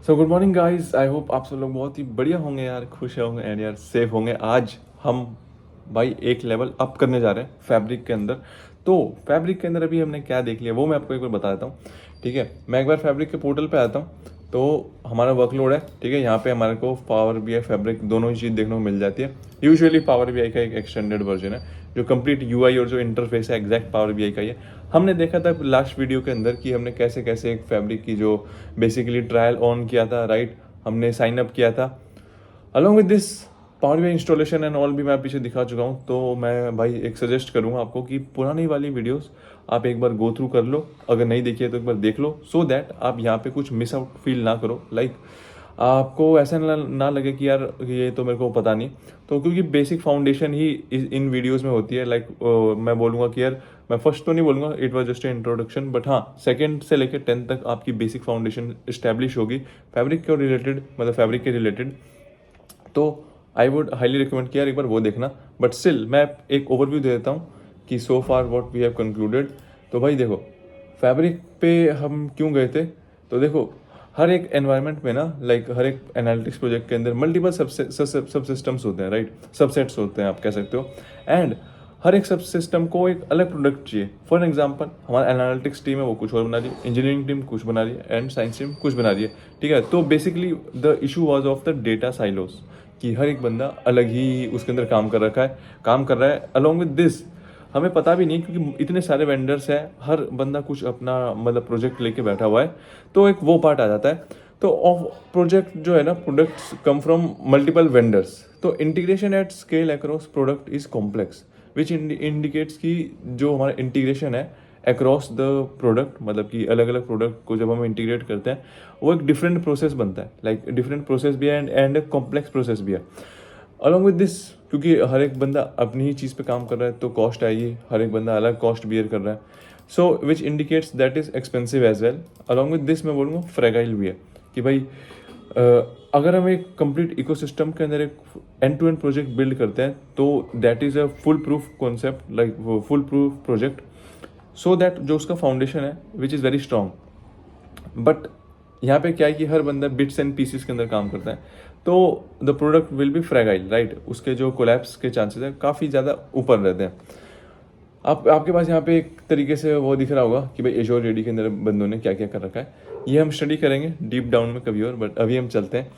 So good morning guys, I hope आप सब लोग बहुत ही बढ़िया होंगे यार, खुश होंगे एंड यार सेफ होंगे। आज हम भाई एक लेवल अप करने जा रहे हैं फैब्रिक के अंदर। तो फैब्रिक के अंदर अभी हमने क्या देख लिया वो मैं आपको एक बार बता देता हूँ। ठीक है, मैं एक बार फैब्रिक के पोर्टल पे आता हूँ। तो हमारा वर्कलोड है, ठीक है, यहाँ पे हमारे को पावर बी आई फैब्रिक दोनों ही चीज़ देखने को मिल जाती है। यूजुअली पावर बी आई का एक एक्सटेंडेड वर्जन है, जो कंप्लीट यूआई और जो इंटरफेस है एग्जैक्ट पावर बीआई का ही है। हमने देखा था लास्ट वीडियो के अंदर कि हमने कैसे कैसे एक फैब्रिक की जो बेसिकली ट्रायल ऑन किया था, राइट, हमने साइन अप किया था। Along with this power BI installation and all भी मैं पीछे दिखा चुका हूँ। तो मैं भाई एक सजेस्ट करूँगा आपको कि पुरानी वाली वीडियोस आप एक बार गो थ्रू कर लो, अगर नहीं देखी है तो एक बार देख लो, सो दैट आप यहाँ पे कुछ मिस आउट फील ना करो। लाइक आपको ऐसा ना लगे कि यार ये तो मेरे को पता नहीं। तो क्योंकि बेसिक फाउंडेशन ही इन वीडियोस में होती है। लाइक मैं बोलूँगा कि यार मैं फर्स्ट तो नहीं बोलूँगा, it was just a introduction, but हाँ सेकंड से लेकर 10th तक आपकी बेसिक फाउंडेशन इस्टेब्लिश होगी फैब्रिक के रिलेटेड, मतलब फैब्रिक के रिलेटेड। तो आई वुड हाईली रिकमेंड कि यार एक बार वो देखना। बट स्टिल मैं एक ओवरव्यू दे देता हूँ कि सो फार व्हाट वी हैव कंक्लूडेड। तो भाई देखो, फैब्रिक पे हम क्यों गए थे। तो देखो, हर एक एनवायरनमेंट में ना, लाइक हर एक एनालिटिक्स प्रोजेक्ट के अंदर मल्टीपल सब सिस्टम्स होते हैं, राइट, सबसेट्स होते हैं आप कह सकते हो। एंड हर एक सब सिस्टम को एक अलग प्रोडक्ट चाहिए। फॉर एग्जाम्पल हमारा एनालिटिक्स टीम है वो कुछ और बना रही है, इंजीनियरिंग टीम कुछ बना रही है एंड साइंस टीम कुछ बना रही है। ठीक है, तो basically the issue was of the data silos, कि हर एक बंदा अलग ही उसके अंदर काम कर रहा है। अलॉन्ग विद दिस हमें पता भी नहीं, क्योंकि इतने सारे वेंडर्स हैं, हर बंदा कुछ अपना मतलब प्रोजेक्ट लेके बैठा हुआ है। तो एक वो पार्ट आ जाता है। तो प्रोजेक्ट जो है ना, products come from multiple vendors. तो integration at scale across product is complex, which indicates कि जो हमारा इंटीग्रेशन है अक्रॉस द प्रोडक्ट, मतलब कि अलग अलग प्रोडक्ट को जब हम इंटीग्रेट करते हैं वो एक डिफरेंट प्रोसेस बनता है। लाइक डिफरेंट प्रोसेस भी है एंड कॉम्प्लेक्स प्रोसेस भी है। अलॉन्ग विद दिस, क्योंकि हर एक बंदा अपनी ही चीज़ पे काम कर रहा है तो कॉस्ट आएगी, हर एक बंदा अलग कॉस्ट बियर कर रहा है। So which indicates that is expensive as well. Along with this मैं बोलूँगा फ्रेगाइल भी है, कि भाई अगर हम एक कंप्लीट इकोसिस्टम के अंदर एक end to end project build करते हैं तो that is a full proof concept, like full proof project, so that जो उसका फाउंडेशन है which is very strong. But यहाँ पे क्या है कि हर बंदा बिट्स एंड पीसीस के अंदर काम करता है, तो the product will be fragile, right, उसके जो कोलैप्स के चांसेस हैं काफ़ी ज़्यादा ऊपर रहते हैं। आपके पास यहाँ पे एक तरीके से वो दिख रहा होगा कि भाई एजोर रेडी के अंदर बंदों ने क्या क्या कर रखा है। ये हम स्टडी करेंगे डीप डाउन में कभी और, बट अभी हम चलते हैं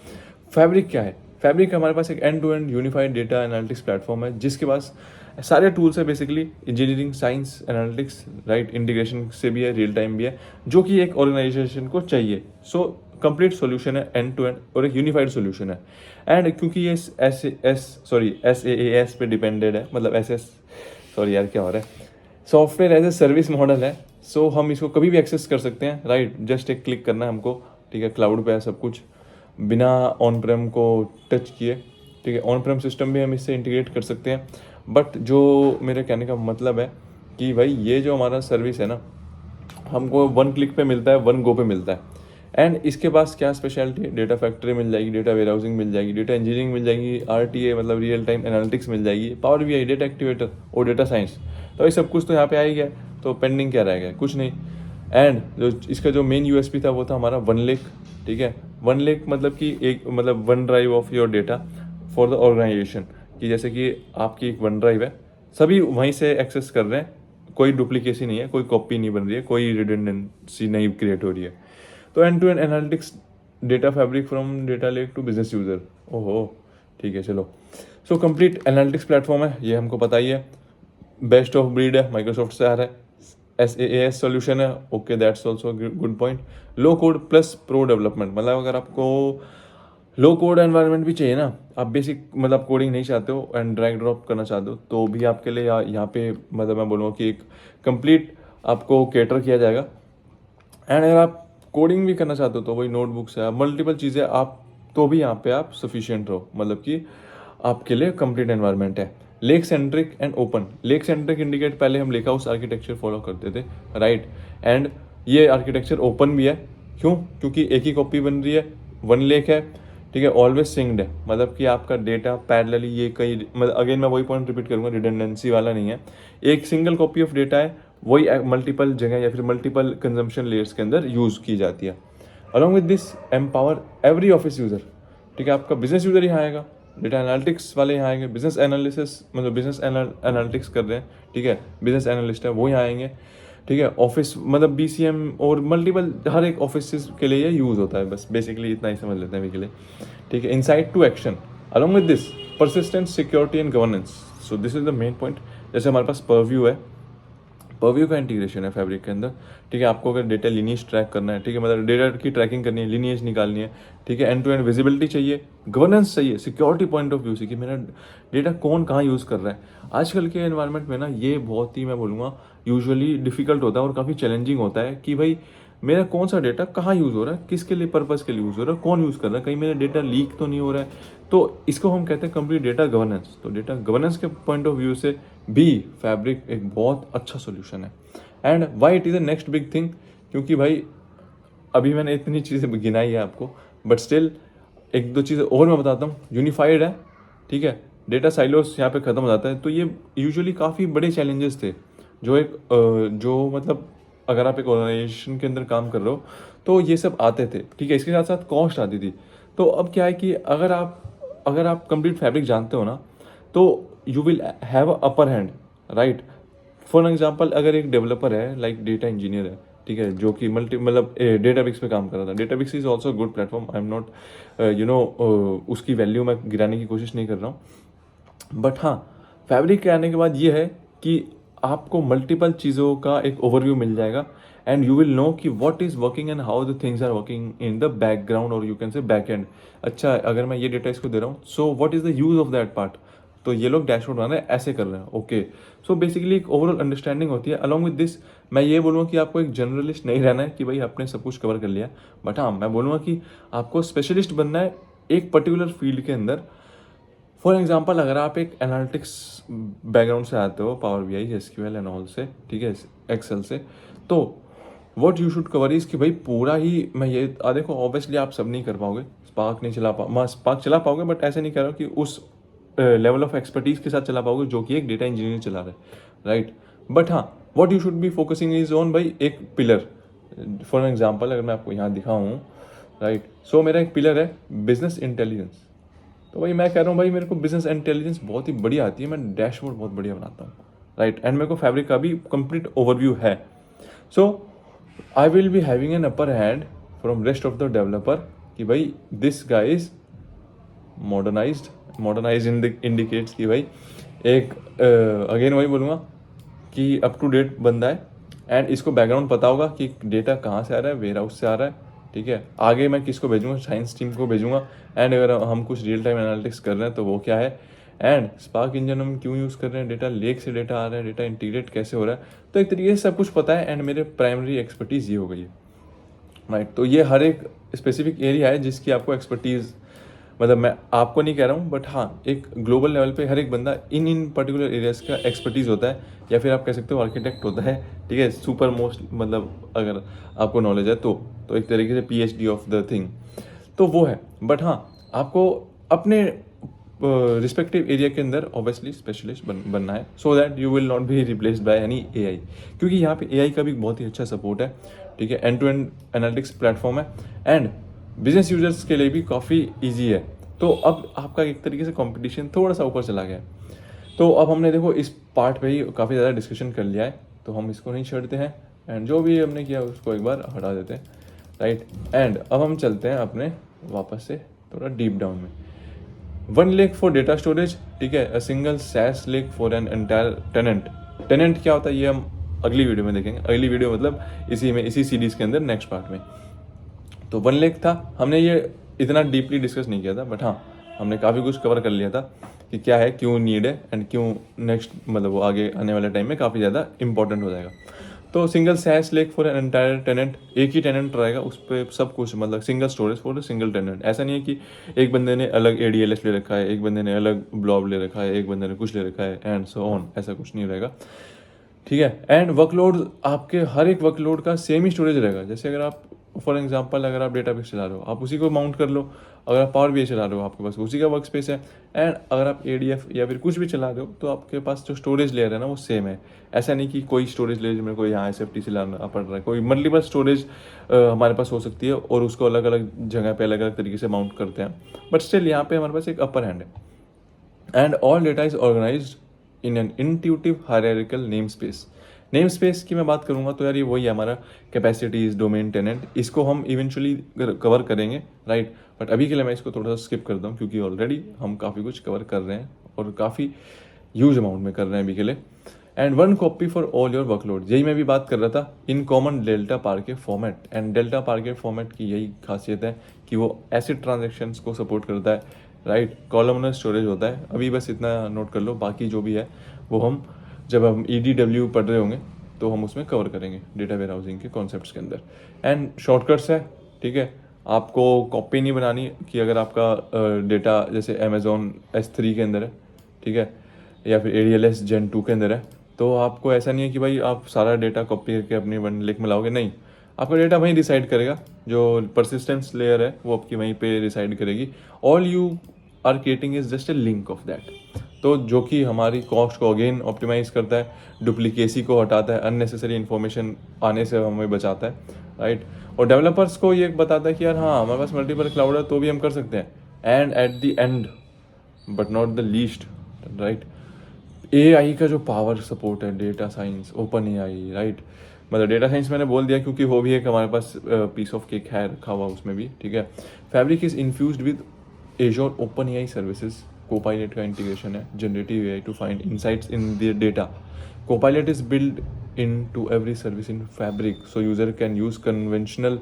फैब्रिक क्या है। फैब्रिक हमारे पास एक end to end unified data analytics platform है, जिसके पास सारे टूल्स है, basically engineering, science, analytics, right, integration से भी है, रियल टाइम भी है, जो कि एक ऑर्गेनाइजेशन को चाहिए। सो कंप्लीट सॉल्यूशन है एंड टू एंड और एक यूनिफाइड सॉल्यूशन है। एंड क्योंकि ये एस पे डिपेंडेड है, मतलब सॉरी यार क्या हो रहा है, software as a service model है। सो हम इसको कभी भी एक्सेस कर सकते हैं, राइट, जस्ट एक क्लिक करना है हमको। ठीक है, क्लाउड पे है सब कुछ, बिना ऑन प्रेम को टच किए। ठीक है, ऑन प्रेम सिस्टम भी हम इससे इंटीग्रेट कर सकते हैं। बट जो मेरे कहने का मतलब है कि भाई ये जो हमारा सर्विस है ना, हमको वन क्लिक पे मिलता है, वन गो पे मिलता है। एंड इसके पास क्या स्पेशलिटी है, डेटा फैक्ट्री मिल जाएगी, डेटा वेयरहाउसिंग मिल जाएगी, डेटा इंजीनियरिंग मिल जाएगी, आरटीए मतलब रियल टाइम एनालिटिक्स मिल जाएगी, पावर बीआई, डेटा एक्टिवेटर और डेटा साइंस। तो ये सब कुछ तो यहाँ पे आ ही गया, तो पेंडिंग क्या रह गया, कुछ नहीं। एंड जो इसका जो मेन यूएसपी था वो था हमारा 1 लेख। ठीक है, 1 लेख मतलब कि एक मतलब one drive of your data for the organisation, कि जैसे कि आपकी एक वन ड्राइव है, सभी वहीं से एक्सेस कर रहे हैं, कोई डुप्लीकेसी नहीं है, कोई कॉपी नहीं बन रही है, कोई रिडंडेंसी नहीं क्रिएट हो रही है। तो end to end analytics data fabric from data lake to business user. ओहो, ठीक है, चलो। सो कंप्लीट एनालिटिक्स प्लेटफॉर्म है, ये हमको पता ही है। बेस्ट ऑफ ब्रीड है, माइक्रोसॉफ्ट से आ रहा है। SaaS सॉल्यूशन है, okay, that's also good point. Low code plus pro development, मतलब अगर आपको लो कोड एनवायरनमेंट भी चाहिए ना, आप बेसिक मतलब कोडिंग नहीं चाहते हो एंड ड्रैग ड्रॉप करना चाहते हो, तो भी आपके लिए यहाँ पे मतलब मैं बोलूँगा कि एक कंप्लीट आपको कैटर किया जाएगा। एंड अगर आप कोडिंग भी करना चाहते हो तो वही नोटबुक्स है, मल्टीपल चीज़ें आप, तो भी यहाँ पे आप सफिशिएंट रहो, मतलब कि आपके लिए कंप्लीट एनवायरनमेंट है। Lake centric and open. Lake centric indicate पहले हम लेक हाउस आर्किटेक्चर फॉलो करते थे, राइट, एंड ये आर्किटेक्चर ओपन भी है। क्यों? क्योंकि एक ही कॉपी बन रही है, 1 लेक है, ठीक है, ऑलवेज सिंक्ड है, मतलब कि आपका डेटा पैरेलली, ये कई मतलब अगेन मैं वही पॉइंट रिपीट करूंगा, रिडंडेंसी वाला नहीं है। एक सिंगल कॉपी ऑफ डेटा है, वही मल्टीपल जगह या फिर मल्टीपल कंजम्पशन लेयर्स के अंदर यूज़ की जाती है, along with this empower every office user, ठीक है। आपका बिजनेस यूज़र यहाँ आएगा, डेटा एनालिटिक्स वाले यहाँ आएंगे, बिजनेस एनालिसिस मतलब बिजनेस एनालिटिक्स कर रहे हैं, ठीक है, बिजनेस एनालिस्ट है वो यहाँ आएंगे, ठीक है। ऑफिस मतलब BCM और मल्टीपल हर एक ऑफिस के लिए ये यूज़ होता है, बस बेसिकली इतना ही समझ लेते हैं अभी के लिए, ठीक है। Insight to action along with this persistence, security and governance. So this is the main point. जैसे हमारे पास परव्यू है, परव्यू का इंटीग्रेशन है फैब्रिक के अंदर, ठीक है। आपको अगर डेटा लिनिएज ट्रैक करना है, ठीक है, मतलब डेटा की ट्रैकिंग करनी है, लिनिएज निकालनी है, ठीक है। एंड टू एंड विजिबिलिटी चाहिए, गवर्नेंस चाहिए, सिक्योरिटी पॉइंट ऑफ व्यू से कि मेरा डेटा कौन कहाँ यूज़ कर रहा है। आजकल के एनवायरनमेंट में ना ये बहुत ही मैं बोलूँगा यूजुअली डिफिकल्ट होता है और काफ़ी चैलेंजिंग होता है कि भाई मेरा कौन सा डेटा कहाँ यूज़ हो रहा है, किसके लिए पर्पज़ के लिए यूज़ हो रहा है, कौन यूज़ कर रहा है, कहीं मेरा डेटा लीक तो नहीं हो रहा है। तो इसको हम कहते हैं कंप्लीट डेटा गवर्नेंस। तो डेटा गवर्नेंस के पॉइंट ऑफ व्यू से भी फैब्रिक एक बहुत अच्छा सोल्यूशन है। And why it is a next big thing, क्योंकि भाई अभी मैंने इतनी चीज़ें गिनाई है आपको, बट स्टिल एक दो चीज़ें और मैं बताता हूँ। यूनिफाइड है, ठीक है, डेटा साइलोस यहाँ पे ख़त्म हो जाता है। तो ये यूजुअली काफ़ी बड़े चैलेंजेस थे जो जो मतलब अगर आप एक ऑर्गेनाइजेशन के अंदर काम कर रहे हो तो ये सब आते थे, ठीक है। इसके साथ साथ कॉस्ट आती थी। तो अब क्या है कि अगर आप कंप्लीट फैब्रिक जानते हो ना तो you will have a upper hand, right. For example अगर एक डेवलपर है लाइक डेटा इंजीनियर है, ठीक है, जो कि मतलब डेटाबेस पे काम कर रहा था। Database is also good platform, I am not उसकी वैल्यू मैं गिराने की कोशिश नहीं कर रहा हूँ। बट हाँ, फैब्रिक के आने के बाद ये है कि आपको मल्टीपल चीज़ों का एक ओवरव्यू मिल जाएगा एंड यू विल नो कि what is working and how the things are working in the background और you can say back end. अच्छा, अगर मैं ये डेटा इसको दे रहा हूँ, so what is the use of that part. तो ये लोग डैशबोर्ड बना रहे हैं, ऐसे कर रहे हैं, ओके। सो बेसिकली एक ओवरऑल अंडरस्टैंडिंग होती है। अलॉन्ग विद दिस मैं ये बोलूँगा कि आपको एक जनरलिस्ट नहीं रहना है कि भाई आपने सब कुछ कवर कर लिया, बट हाँ मैं बोलूँगा कि आपको स्पेशलिस्ट बनना है एक पर्टिकुलर फील्ड के अंदर। फॉर एग्जाम्पल अगर आप एक एनालिटिक्स बैकग्राउंड से आते हो, power BI, SQL and all से, ठीक है, एक्सेल से, तो what you should cover is कि भाई पूरा ही मैं ये देखो ऑब्वियसली आप सब नहीं कर पाओगे, स्पार्क नहीं चला स्पार्क चला पाओगे, बट ऐसे नहीं कह रहा कि उस लेवल ऑफ एक्सपर्टीज के साथ चला पाओगे जो कि एक डेटा इंजीनियर चला रहा है, राइट। बट हाँ, what you should be focusing is on भाई एक पिलर। फॉर एग्जाम्पल अगर मैं आपको यहाँ दिखाऊँ, राइट, सो मेरा एक पिलर है बिजनेस इंटेलिजेंस। तो भाई मैं कह रहा हूँ भाई मेरे को बिजनेस इंटेलिजेंस बहुत ही बढ़िया आती है, मैं डैशबोर्ड बहुत बढ़िया बनाता हूँ, राइट। एंड मेरे को फैब्रिक का भी कंप्लीट ओवरव्यू है। So I will be having an upper hand from rest of the developer कि भाई this guy is modernize indicates कि भाई एक अगेन वही बोलूँगा कि अप टू डेट बंदा है एंड इसको बैकग्राउंड पता होगा कि डेटा कहाँ से आ रहा है, वेयर हाउस से आ रहा है, ठीक है। आगे मैं किसको भेजूंगा, साइंस टीम को भेजूंगा। एंड अगर हम कुछ रियल टाइम एनालिटिक्स कर रहे हैं तो वो क्या है, एंड स्पार्क इंजन हम क्यों यूज़ कर रहे हैं, डेटा लेक से डेटा आ रहा है, डेटा इंटीग्रेट कैसे हो रहा है, तो एक तरीके से सब कुछ पता है। एंड मेरे प्राइमरी एक्सपर्टीज़ ये हो गई है, राइट। तो ये हर एक स्पेसिफिक एरिया है जिसकी आपको एक्सपर्टीज़, मतलब मैं आपको नहीं कह रहा हूँ, बट हाँ एक ग्लोबल लेवल पे हर एक बंदा इन पर्टिकुलर एरियाज का एक्सपर्टीज़ होता है, या फिर आप कह सकते हो आर्किटेक्ट होता है, ठीक है, सुपर मोस्ट, मतलब अगर आपको नॉलेज है तो एक तरीके से PhD ऑफ द थिंग तो वो है। बट हाँ आपको अपने रिस्पेक्टिव एरिया के अंदर ऑब्वियसली स्पेशलिस्ट बनना है, so that you will not be replaced by any AI, क्योंकि यहाँ पे AI का भी बहुत ही अच्छा सपोर्ट है, ठीक है। End to end analytics platform है एंड बिजनेस यूजर्स के लिए भी काफ़ी ईजी है। तो अब आपका एक तरीके से कंपटीशन थोड़ा सा ऊपर चला गया है। तो अब हमने देखो इस पार्ट पे ही काफ़ी ज़्यादा डिस्कशन कर लिया है, तो हम इसको नहीं छेड़ते हैं एंड जो भी हमने किया उसको एक बार हटा देते हैं, राइट। एंड अब हम चलते हैं अपने वापस से थोड़ा डीप डाउन में। 1 लेक फॉर डेटा स्टोरेज, ठीक है, a single SaaS lake for an entire tenant. Tenant क्या होता है ये हम अगली वीडियो में देखेंगे, अगली वीडियो मतलब इसी सीरीज़ के अंदर नेक्स्ट पार्ट में। तो 1 लेक था, हमने ये इतना डीपली डिस्कस नहीं किया था, बट हाँ हमने काफ़ी कुछ कवर कर लिया था कि क्या है, क्यों नीड है एंड क्यों नेक्स्ट मतलब वो आगे आने वाले टाइम में काफ़ी ज़्यादा इंपॉर्टेंट हो जाएगा। तो single SaaS lake for an entire tenant, एक ही टेनेंट रहेगा उस पर सब कुछ, मतलब single storage for single tenant. ऐसा नहीं है कि एक बंदे ने अलग ADLS ले रखा है, एक बंदे ने अलग ब्लॉब ले रखा है, एक बंदे ने कुछ ले रखा है एंड सो ऑन, ऐसा कुछ नहीं रहेगा, ठीक है। एंड वर्कलोड आपके हर एक वर्कलोड का सेम ही स्टोरेज रहेगा। जैसे अगर आप फॉर एग्जांपल अगर आप डेटाबेस चला रहे हो आप उसी को माउंट कर लो, अगर आप पावर बीआई चला रहे हो आपके पास उसी का वर्क स्पेस है, एंड अगर आप एडीएफ या फिर कुछ भी चला रहे हो तो आपके पास जो स्टोरेज लेयर है ना वो सेम है। ऐसा नहीं कि कोई स्टोरेज लेयर मेरे को यहाँ एसएफटी चलाना पड़ रहा है, कोई मल्टीपल स्टोरेज हमारे पास हो सकती है और उसको अलग अलग जगह पे अलग अलग तरीके से माउंट करते हैं, बट स्टिल यहाँ पे हमारे पास एक अपर हैंड है। And all data is organised in an intuitive hierarchical name space. Name space की मैं बात करूंगा तो यार ये वही है हमारा कैपेसिटीज, डोमेन, टेनेंट, इसको हम इवेंचुअली कवर करेंगे, राइट। बट अभी के लिए मैं इसको थोड़ा सा स्किप करता हूँ क्योंकि ऑलरेडी हम काफ़ी कुछ कवर कर रहे हैं और काफ़ी ह्यूज अमाउंट में कर रहे हैं अभी के लिए। And one copy for all your workload, यही मैं भी बात कर रहा था, इन कॉमन डेल्टा पार्के फॉर्मेट। एंड डेल्टा पार्के फॉर्मेट की यही खासियत है कि वो एसिड ट्रांजेक्शन्स को सपोर्ट करता है, राइट। कॉलमनर स्टोरेज होता है, अभी बस इतना नोट कर लो, बाकी जो भी है वो हम जब हम EDW पढ़ रहे होंगे तो हम उसमें कवर करेंगे डेटा वेयर हाउसिंग के कॉन्सेप्ट्स के अंदर। एंड शॉर्टकट्स है, ठीक है, आपको कॉपी नहीं बनानी कि अगर आपका डेटा जैसे Amazon S3 के अंदर है, ठीक है, या फिर ADLS Gen 2 के अंदर है, तो आपको ऐसा नहीं है कि भाई आप सारा डेटा कॉपी करके अपनी वन लिंक में लाओगे, नहीं, आपका डेटा वहीं रिसाइड करेगा, जो परसिस्टेंस लेयर है वो आपकी वहीं पे रिसाइड करेगी। All you are creating is just a link of that, तो जो कि हमारी कॉस्ट को अगेन ऑप्टिमाइज करता है, डुप्लीकेसी को हटाता है, अननेसेसरी इन्फॉर्मेशन आने से हमें बचाता है, राइट। और डेवलपर्स को ये बताता है कि यार हाँ हमारे पास मल्टीपल क्लाउड है तो भी हम कर सकते हैं। And at the end but not the least, right, AI का जो पावर सपोर्ट है, data science, open AI, right. मतलब डेटा साइंस मैंने बोल दिया क्योंकि वो भी एक हमारे पास पीस ऑफ केक है रखा हुआ उसमें भी, ठीक है। Fabric is infused with Azure open AI services, copilot का इंटीग्रेशन है, generative AI to find insights in the data. Copilot is build into every service in Fabric, so user can use conventional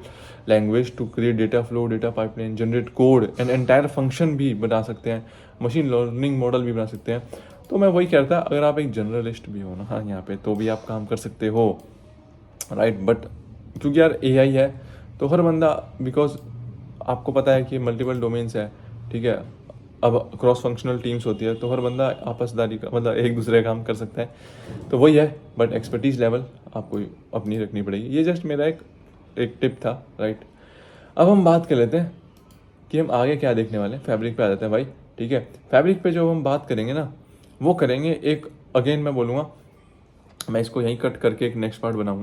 language to create data flow, data pipeline, generate code and entire function भी बना सकते हैं, machine learning model भी बना सकते हैं। तो मैं वही कहता, अगर आप एक जनरलिस्ट भी हो ना हाँ यहाँ पे तो भी आप काम कर सकते हो, राइट। बट क्योंकि यार AI है तो हर बंदा, बिकॉज आपको पता है कि मल्टीपल डोमेन्स है, ठीक है, अब क्रॉस फंक्शनल टीम्स होती है तो हर बंदा आपसदारी का मतलब एक दूसरे का काम कर सकता है, तो वही है। बट एक्सपर्टीज लेवल आपको अपनी रखनी पड़ेगी। ये जस्ट मेरा एक टिप था, राइट। अब हम बात कर लेते हैं कि हम आगे क्या देखने वाले हैं। फैब्रिक पे आ जाते हैं भाई, ठीक है। फैब्रिक पे जो हम बात करेंगे ना वो करेंगे एक, अगेन मैं बोलूँगा, मैं इसको यहीं कट करके एक नेक्स्ट पार्ट बनाऊंगा।